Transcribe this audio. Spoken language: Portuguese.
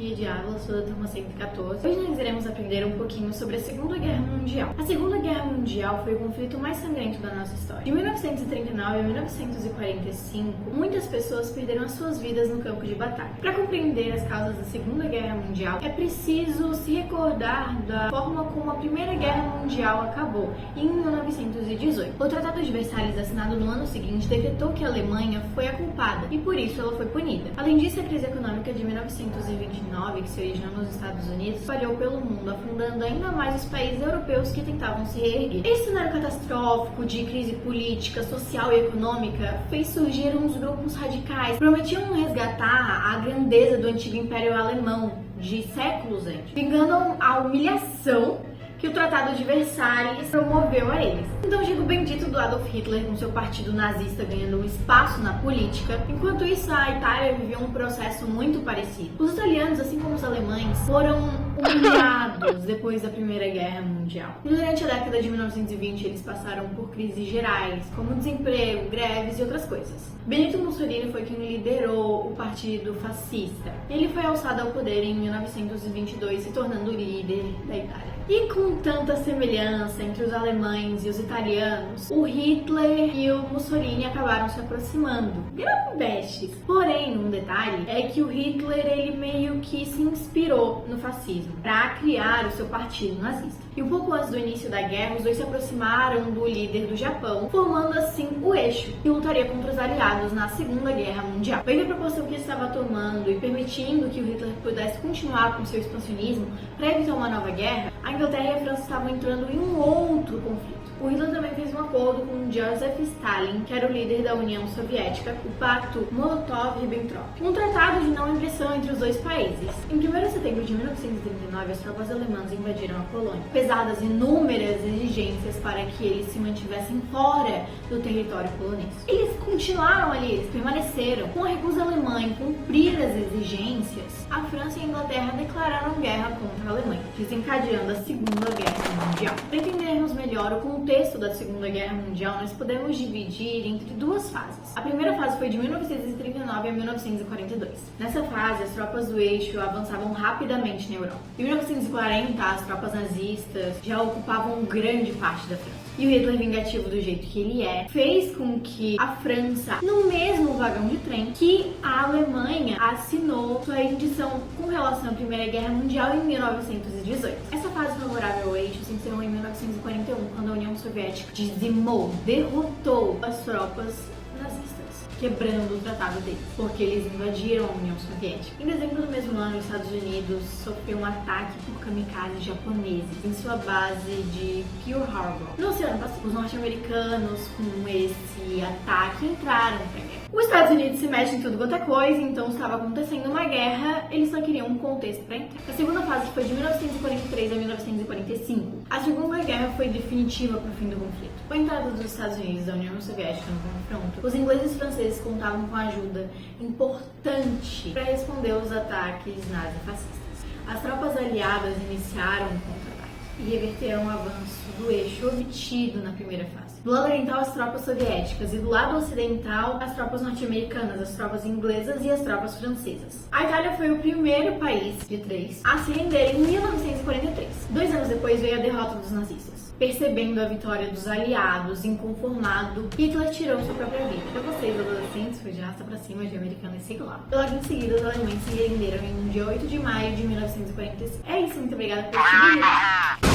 Sofia Diablo, sou da turma 114. Hoje nós iremos aprender um pouquinho sobre a Segunda Guerra Mundial. A Segunda Guerra Mundial foi o conflito mais sangrento da nossa história. De 1939 a 1945, muitas pessoas perderam as suas vidas no campo de batalha. Para compreender as causas da Segunda Guerra Mundial, é preciso se recordar da forma como a Primeira Guerra Mundial acabou, em 1918. O Tratado de Versalhes, assinado no ano seguinte, decretou que a Alemanha foi a culpada e por isso ela foi punida. Além disso, a crise econômica de 1929, que se originou nos Estados Unidos, espalhou pelo mundo, afundando ainda mais os países europeus que tentavam se reerguer. Esse cenário catastrófico de crise política, social e econômica fez surgir uns grupos radicais que prometiam resgatar a grandeza do antigo Império Alemão de séculos antes, vingando a humilhação que o Tratado de Versalhes promoveu a eles. Então o Gigo bendito do Adolf Hitler com seu partido nazista ganhando um espaço na política, enquanto isso a Itália viveu um processo muito parecido. Os italianos, assim como os alemães, foram humilhados depois da Primeira Guerra Mundial. E durante a década de 1920 eles passaram por crises gerais, como desemprego, greves e outras coisas. Benito Mussolini foi quem liderou o partido fascista. Ele foi alçado ao poder em 1922, se tornando o líder da Itália. E com tanta semelhança entre os alemães e os italianos, o Hitler e o Mussolini acabaram se aproximando. Viraram bestes. Porém, um detalhe é que o Hitler ele meio que se inspirou no fascismo para criar o seu partido nazista. E um pouco antes do início da guerra, os dois se aproximaram do líder do Japão, formando assim o eixo que lutaria contra os aliados na Segunda Guerra Mundial. Vendo a proporção que ele estava tomando e permitindo que o Hitler pudesse continuar com seu expansionismo para evitar uma nova guerra, a Inglaterra e a França estavam entrando em um outro conflito. O Hitler também fez um acordo com Joseph Stalin, que era o líder da União Soviética, o Pacto Molotov-Ribbentrop, um tratado de não agressão entre os dois países. Em 1º de setembro de 1939, as tropas alemãs invadiram a Polônia, pesadas inúmeras exigências para que eles se mantivessem fora do território polonês. Eles continuaram ali, eles permaneceram. Com a recusa alemã em cumprir as exigências, a França e a Inglaterra declararam guerra contra a Alemanha, desencadeando a Segunda Guerra Mundial. Para entendermos melhor o contexto da Segunda Guerra Mundial, nós podemos dividir entre duas fases. A primeira fase foi de 1939 a 1942. Nessa fase, as tropas do eixo avançavam rapidamente na Europa. Em 1940, as tropas nazistas já ocupavam grande parte da França. E o Hitler, vingativo do jeito que ele é, fez com que a França, no mesmo vagão de trem que a Alemanha assinou sua rendição com relação à Primeira Guerra Mundial em 1918. Essa fase favorável ao eixo se encerrou em 1941, quando a União Soviética dizimou, derrotou as tropas nazistas, quebrando o tratado deles, porque eles invadiram a União Soviética. Em dezembro do mesmo ano, os Estados Unidos sofreu um ataque por kamikazes japoneses em sua base de Pearl Harbor, no Oceano Pacífico. Os norte-americanos, com esse ataque, entraram para a guerra. Os Estados Unidos se mexem em tudo quanto é coisa, então estava acontecendo uma guerra, eles só queriam um contexto para entrar. A segunda fase foi de 1943 a 1945. A Segunda Guerra foi definitiva para o fim do conflito. Com a entrada dos Estados Unidos e da União Soviética no confronto, os ingleses e franceses contavam com ajuda importante para responder aos ataques nazifascistas. As tropas aliadas iniciaram um contra-ataque e reverteram o avanço do eixo obtido na primeira fase. Do lado oriental, as tropas soviéticas e do lado ocidental, as tropas norte-americanas, as tropas inglesas e as tropas francesas. A Itália foi o primeiro país de 3 a se render em 1943. 2 anos depois veio a derrota dos nazistas. Percebendo a vitória dos aliados, inconformado, Hitler tirou sua própria vida. Para vocês, adolescentes, foi de raça pra cima de americano e secular. E logo em seguida, os alemães se renderam em dia 8 de maio de 1945. É isso, muito obrigada por assistir.